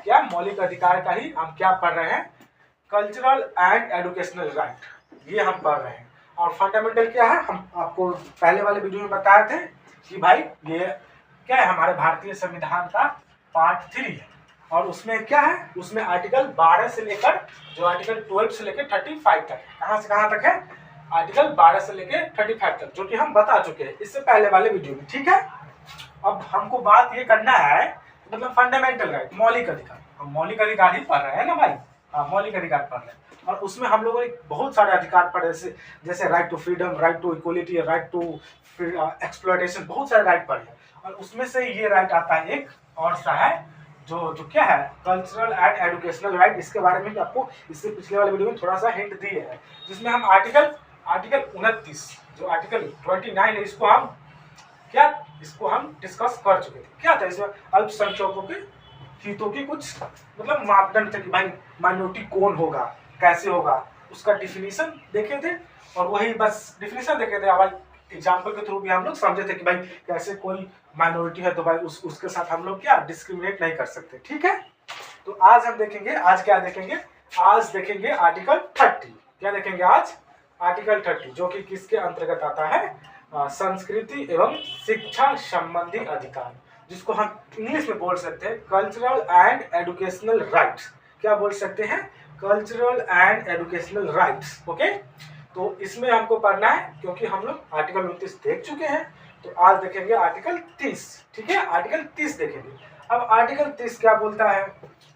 क्या मौलिक अधिकार का ही हम क्या पढ़ रहे हैं, कल्चरल एंड एजुकेशनल राइट, ये हम पढ़ रहे हैं। और फंडामेंटल क्या है, हम आपको पहले वाले वीडियो में बताए थे कि भाई ये क्या है, हमारे भारतीय संविधान का पार्ट 3 है। और उसमें क्या है, उसमें आर्टिकल 12 से लेकर जो आर्टिकल 12 से लेकर 35 तक है। कहाँ से कहाँ तक है, आर्टिकल 12 से लेकर 35 तक, जो कि हम बता चुके हैं इससे पहले वाले वीडियो में। ठीक है, अब हमको बात ये करना है मतलब फंडामेंटल राइट, मौलिक अधिकार। हम मौलिक अधिकार ही पढ़ रहे हैं ना भाई, हाँ मौलिक अधिकार पढ़ रहे हैं। और उसमें हम लोगों ने बहुत सारे अधिकार पढ़े, जैसे right to freedom, right to equality, right to exploitation, बहुत सारे राइट पढ़े। और उसमें से ये राइट आता है एक और सा है जो क्या है, कल्चरल एंड एजुकेशनल राइट। इसके बारे में भी आपको इससे पिछले वाले वीडियो में थोड़ा सा हिंट दिए है, जिसमें हम आर्टिकल 29 जो आर्टिकल 29 है, इसको हम डिस्कस कर चुके थे। क्या था इसमें, अल्पसंख्यकों के हितों की कुछ मतलब मापदंड थे कि भाई माइनॉरिटी कौन होगा, कैसे होगा, उसका डिफिनीशन देखे थे। और वही बस डिफिनीशन देखे थे, भाई एग्जाम्पल के थ्रू भी हम लोग समझे थे कि भाई कैसे कोई माइनॉरिटी है तो भाई उसके साथ हम लोग क्या डिस्क्रिमिनेट नहीं कर सकते। ठीक है, तो आज हम देखेंगे, आज क्या देखेंगे, आज देखेंगे आर्टिकल 30। क्या देखेंगे आज, आर्टिकल 30, जो कि किसके अंतर्गत आता है, संस्कृति एवं शिक्षा संबंधी अधिकार, जिसको हम इंग्लिश में बोल सकते हैं कल्चरल एंड एजुकेशनल राइट्स। क्या बोल सकते हैं, cultural and educational rights. Okay, तो इसमें हमको पढ़ना है क्योंकि हम लोग आर्टिकल 29 देख चुके हैं, तो आज देखेंगे आर्टिकल 30। ठीक है, आर्टिकल 30 देखेंगे। अब आर्टिकल 30 क्या बोलता है,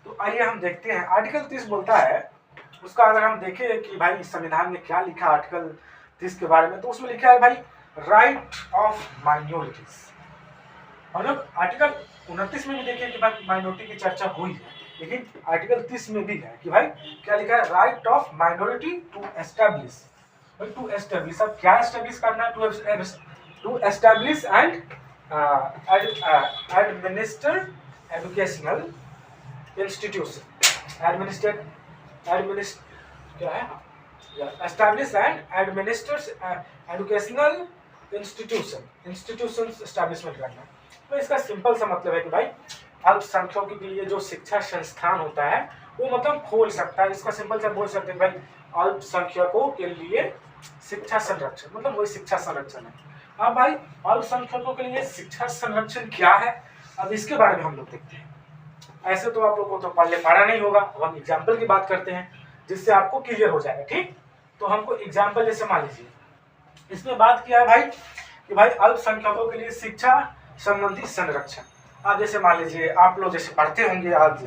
तो आइए हम देखते हैं। आर्टिकल 30 बोलता है, उसका अगर हम देखें कि भाई संविधान में क्या लिखा आर्टिकल 30 के बारे में, तो उसमें लिखा है भाई राइट ऑफ माइनॉरिटीज। मतलब आर्टिकल 29 में भी देखिए कि भाई माइनॉरिटी की चर्चा हुई है, लेकिन आर्टिकल 30 में भी है कि भाई क्या लिखा है, right of minority to establish. To establish, अब क्या एस्टैब्लिश करना है, to establish and administer educational institution, क्या है, establish and administers educational institution establishment करना। तो इसका सिंपल सा मतलब है कि भाई अल्पसंख्यकों के लिए जो शिक्षा संस्थान होता है वो मतलब खोल सकता है। इसका सिंपल सा बोल सकते हैं भाई अल्पसंख्यकों के लिए शिक्षा संरक्षण, मतलब वही शिक्षा संरक्षण है। अब भाई अल्पसंख्यकों के लिए शिक्षा संरक्षण क्या है, अब इसके बारे में हम लोग देखते हैं। ऐसे तो आप लोगों को तो पहले पढ़ा नहीं होगा, अब हम एग्जाम्पल की बात करते हैं जिससे आपको क्लियर हो जाएगा। ठीक, तो हमको एग्जाम्पल जैसे मान लीजिए, इसमें बात किया है भाई कि भाई अल्पसंख्यकों के लिए शिक्षा संबंधी संरक्षण। आप जैसे मान लीजिए, आप लोग जैसे पढ़ते होंगे आज